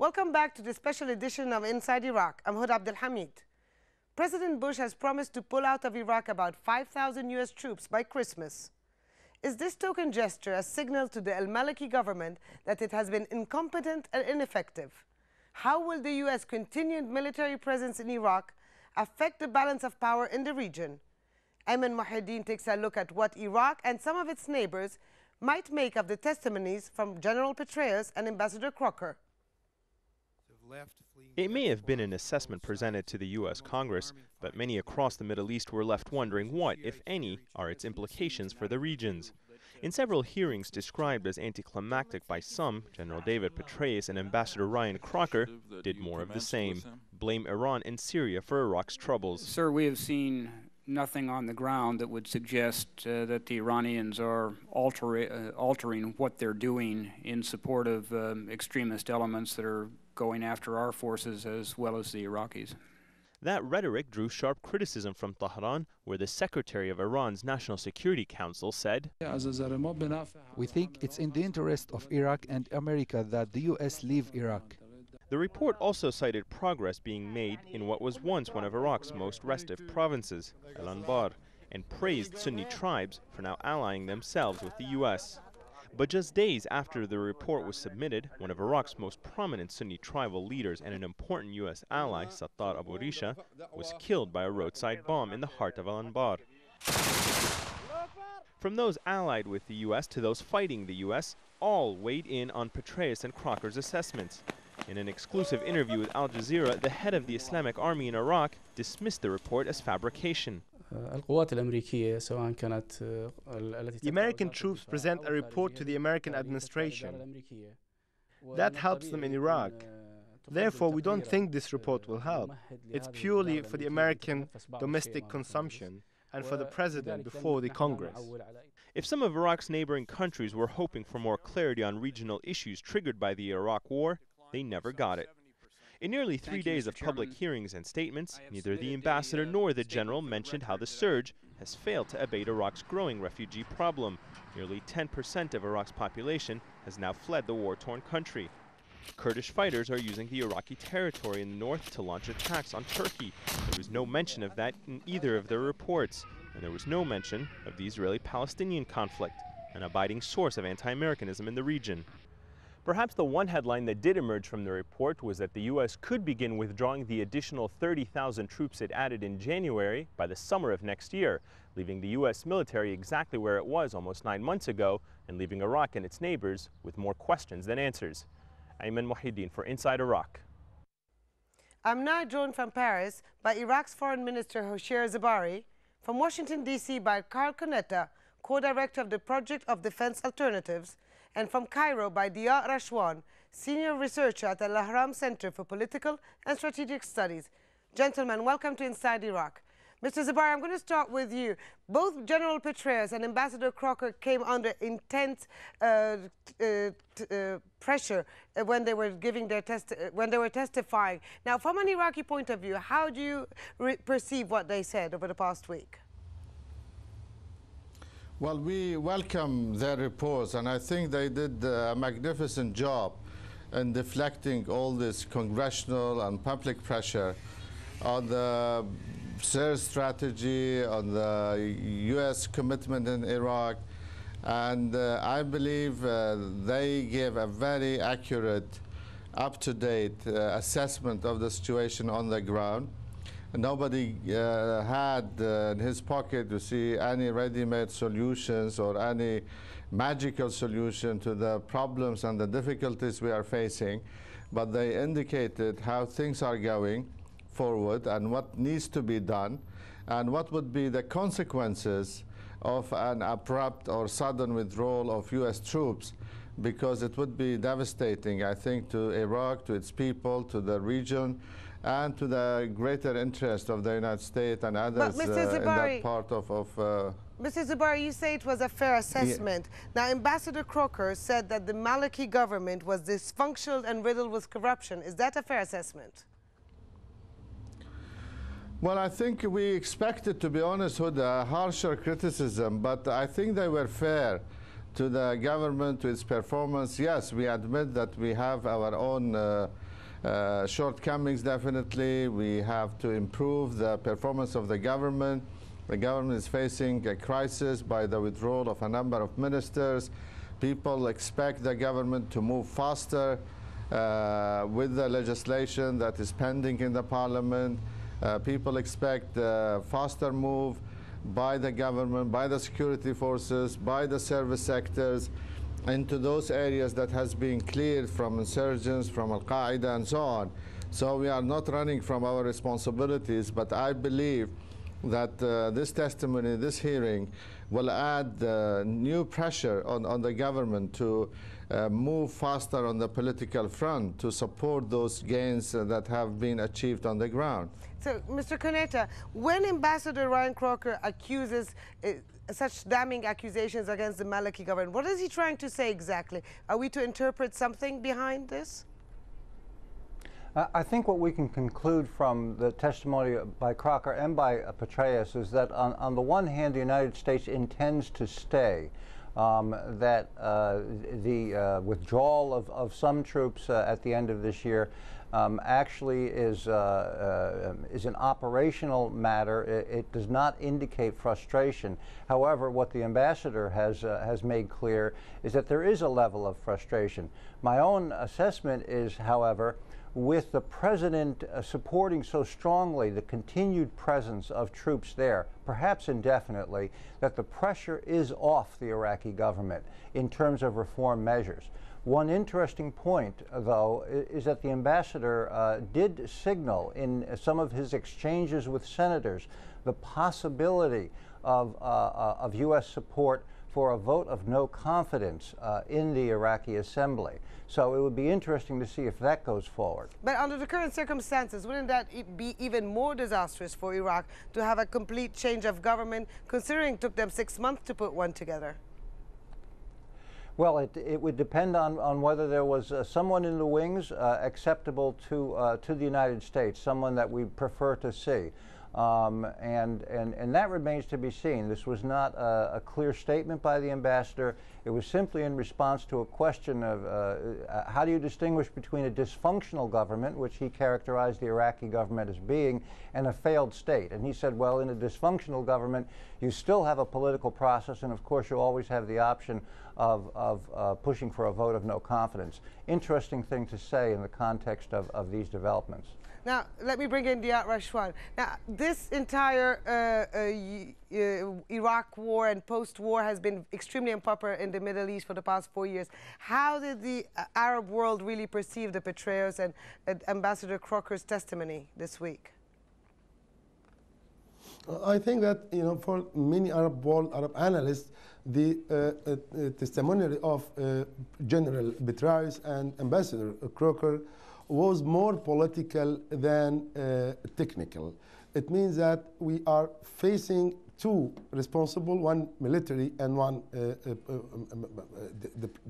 Welcome back to this special edition of Inside Iraq. I'm Hud Abdelhamid. President Bush has promised to pull out of Iraq about 5,000 U.S. troops by Christmas. Is this token gesture a signal to the al-Maliki government that it has been incompetent and ineffective? How will the U.S. continued military presence in Iraq affect the balance of power in the region? Ayman Mohyeddin takes a look at what Iraq and some of its neighbors might make of the testimonies from General Petraeus and Ambassador Crocker. It may have been an assessment presented to the U.S. Congress, but many across the Middle East were left wondering what, if any, are its implications for the regions. In several hearings described as anticlimactic by some, General David Petraeus and Ambassador Ryan Crocker did more of the same, blame Iran and Syria for Iraq's troubles. Sir, we have seen nothing on the ground that would suggest that the Iranians are altering what they're doing in support of extremist elements that are going after our forces as well as the Iraqis. That rhetoric drew sharp criticism from Tehran, where the Secretary of Iran's National Security Council said, "We think it's in the interest of Iraq and America that the U.S. leave Iraq." The report also cited progress being made in what was once one of Iraq's most restive provinces, Al-Anbar, and praised Sunni tribes for now allying themselves with the U.S. But just days after the report was submitted, one of Iraq's most prominent Sunni tribal leaders and an important U.S. ally, Sattar Abu Risha, was killed by a roadside bomb in the heart of Al-Anbar. From those allied with the U.S. to those fighting the U.S., all weighed in on Petraeus and Crocker's assessments. In an exclusive interview with Al Jazeera, the head of the Islamic Army in Iraq dismissed the report as fabrication. The American troops present a report to the American administration. That helps them in Iraq. Therefore, we don't think this report will help. It's purely for the American domestic consumption and for the president before the Congress. If some of Iraq's neighboring countries were hoping for more clarity on regional issues triggered by the Iraq War, they never got it. In nearly 3 days of public hearings and statements, neither the ambassador nor the general mentioned how the surge has failed to abate Iraq's growing refugee problem. Nearly 10% of Iraq's population has now fled the war-torn country. Kurdish fighters are using the Iraqi territory in the north to launch attacks on Turkey. There was no mention of that in either of their reports, and there was no mention of the Israeli-Palestinian conflict, an abiding source of anti-Americanism in the region. Perhaps the one headline that did emerge from the report was that the U.S. could begin withdrawing the additional 30,000 troops it added in January by the summer of next year, leaving the U.S. military exactly where it was almost 9 months ago and leaving Iraq and its neighbors with more questions than answers. Ayman Mohyeddin for Inside Iraq. I'm now joined from Paris by Iraq's Foreign Minister Hoshyar Zebari, from Washington, D.C. by Carl Conetta, co-director of the Project of Defense Alternatives, and from Cairo by Dia Rashwan, senior researcher at the Al-Ahram Center for Political and Strategic Studies. Gentlemen, welcome to Inside Iraq. Mr. Zebari, I'm going to start with you. Both General Petraeus and Ambassador Crocker came under intense pressure when they were giving their testifying. Now, from an Iraqi point of view, how do you perceive what they said over the past week? Well, we welcome their reports, and I think they did a magnificent job in deflecting all this congressional and public pressure on the surge strategy, on the U.S. commitment in Iraq, and I believe they gave a very accurate, up-to-date assessment of the situation on the ground. Nobody had in his pocket to see any ready-made solutions or any magical solution to the problems and the difficulties we are facing, but they indicated how things are going forward and what needs to be done and what would be the consequences of an abrupt or sudden withdrawal of U.S. troops, because it would be devastating, I think, to Iraq, to its people, to the region, and to the greater interest of the United States and others in that part of Mr. Zebari, you say it was a fair assessment. Yeah. Now, Ambassador Crocker said that the Maliki government was dysfunctional and riddled with corruption. Is that a fair assessment? Well, I think we expected, to be honest, with a harsher criticism, but I think they were fair to the government, to its performance. Yes, we admit that we have our own shortcomings, definitely. We have to improve the performance of the government. The government is facing a crisis by the withdrawal of a number of ministers. People expect the government to move faster with the legislation that is pending in the parliament. People expect a faster move by the government, by the security forces, by the service sectors into those areas that has been cleared from insurgents, from Al-Qaeda and so on. So we are not running from our responsibilities, but I believe that this testimony, this hearing, will add new pressure on the government to move faster on the political front to support those gains that have been achieved on the ground. So, Mr. Koneta, when Ambassador Ryan Crocker accuses such damning accusations against the Maliki government, what is he trying to say exactly? Are we to interpret something behind this? I think what we can conclude from the testimony by Crocker and by Petraeus is that on the one hand, the United States intends to stay, that the withdrawal of some troops at the end of this year actually is an operational matter. It does not indicate frustration. However, what the ambassador has made clear is that there is a level of frustration. My own assessment is, however, with the president supporting so strongly the continued presence of troops there, perhaps indefinitely, that the pressure is off the Iraqi government in terms of reform measures. One interesting point, though, is that the ambassador did signal in some of his exchanges with senators the possibility of U.S. support for a vote of no confidence in the Iraqi assembly. So it would be interesting to see if that goes forward. But under the current circumstances, wouldn't that be even more disastrous for Iraq to have a complete change of government, considering it took them 6 months to put one together? Well, it would depend on whether there was someone in the wings acceptable to the United States, someone that we prefer to see. And that remains to be seen. This was not a clear statement by the ambassador. It was simply in response to a question of how do you distinguish between a dysfunctional government, which he characterized the Iraqi government as being, and a failed state. And he said, well, in a dysfunctional government, you still have a political process, and of course you always have the option of pushing for a vote of no confidence. Interesting thing to say in the context of these developments. Now, let me bring in Diat Rashwan. Now, this entire Iraq war and post-war has been extremely unpopular in the Middle East for the past 4 years. How did the Arab world really perceive the Petraeus and Ambassador Crocker's testimony this week? I think that, for many Arab analysts, the testimony of General Petraeus and Ambassador Crocker was more political than technical. It means that we are facing two responsible, one military and one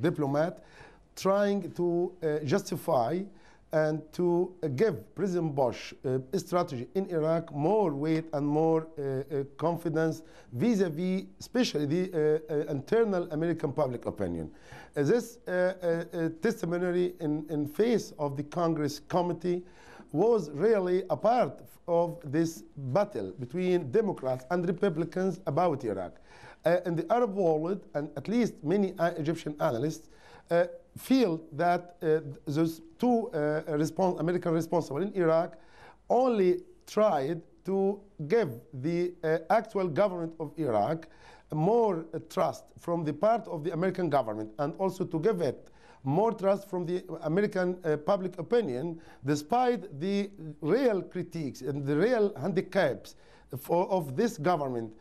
diplomat, trying to justify and to give President Bush strategy in Iraq more weight and more confidence vis-a-vis, especially the internal American public opinion. This testimony in face of the Congress committee was really a part of this battle between Democrats and Republicans about Iraq. In the Arab world, and at least many Egyptian analysts, feel that those two American responsible in Iraq only tried to give the actual government of Iraq more trust from the part of the American government, and also to give it more trust from the American public opinion, despite the real critiques and the real handicaps of this government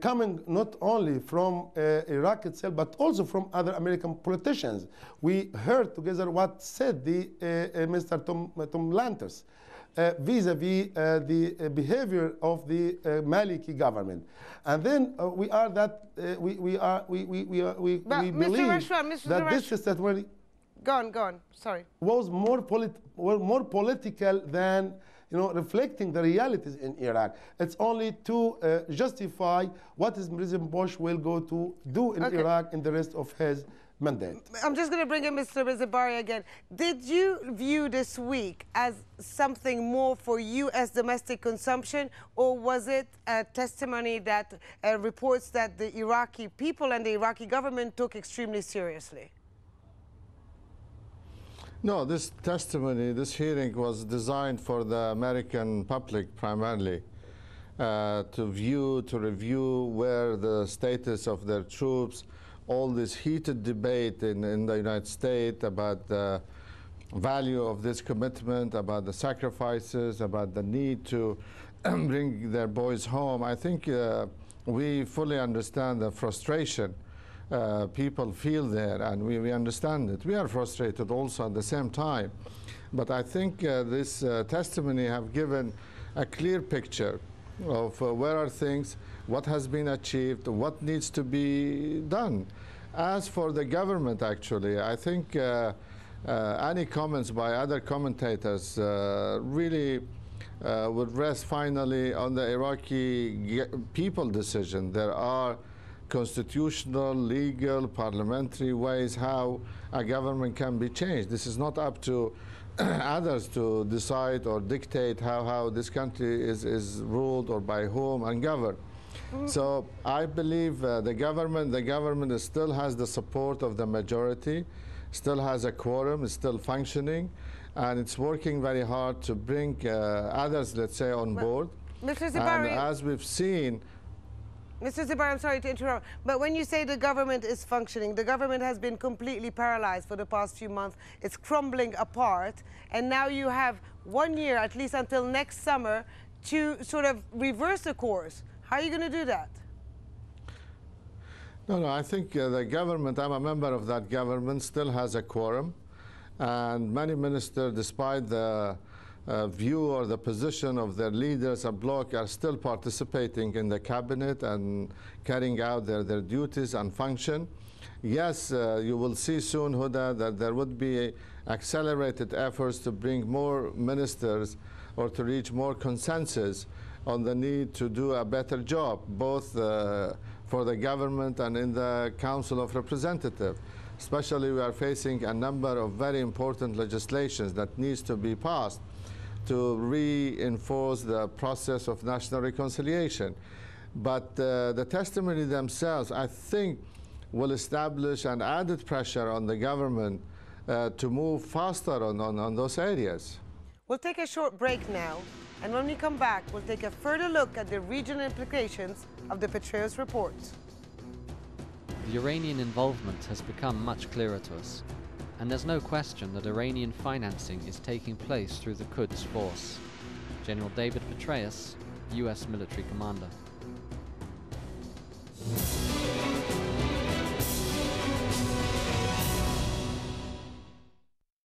coming not only from Iraq itself, but also from other American politicians. We heard together what said the Mr. Tom Lantos vis-a-vis the behavior of the Maliki government, and then we believe that this testimony Go on, sorry. was more political than reflecting the realities in Iraq. It's only to justify what President Bush will go to do in Iraq in the rest of his mandate. I'm just going to bring in Mr. Mizabari again. Did you view this week as something more for U.S. domestic consumption, or was it a testimony that reports that the Iraqi people and the Iraqi government took extremely seriously? No, this testimony, this hearing was designed for the American public primarily, to review where the status of their troops, all this heated debate in the United States about the value of this commitment, about the sacrifices, about the need to bring their boys home. I think we fully understand the frustration people feel there, and we understand it. We are frustrated also at the same time. But I think this testimony have given a clear picture of where are things, what has been achieved, what needs to be done. As for the government, actually, I think any comments by other commentators really would rest finally on the Iraqi people decision. There are constitutional, legal, parliamentary ways how a government can be changed. This is not up to others to decide or dictate how this country is ruled or by whom and governed. So I believe the government still has the support of the majority, still has a quorum, is still functioning, and it's working very hard to bring others, let's say, on board. Mr. Zibari, and as we've seen, Mr. Zibari, I'm sorry to interrupt, but when you say the government is functioning, the government has been completely paralyzed for the past few months. It's crumbling apart, and now you have 1 year, at least until next summer, to sort of reverse the course. How are you going to do that? No, I think the government, I'm a member of that government, still has a quorum, and many ministers, despite the view or the position of their leaders, a bloc, are still participating in the cabinet and carrying out their duties and function. Yes, you will see soon, Huda, that there would be accelerated efforts to bring more ministers or to reach more consensus on the need to do a better job, both for the government and in the Council of Representatives. Especially, we are facing a number of very important legislations that needs to be passed to reinforce the process of national reconciliation. But the testimony themselves, I think, will establish an added pressure on the government to move faster on those areas. We'll take a short break now, and when we come back, we'll take a further look at the regional implications of the Petraeus report. The Iranian involvement has become much clearer to us, and there's no question that Iranian financing is taking place through the Quds force. General David Petraeus, US military commander.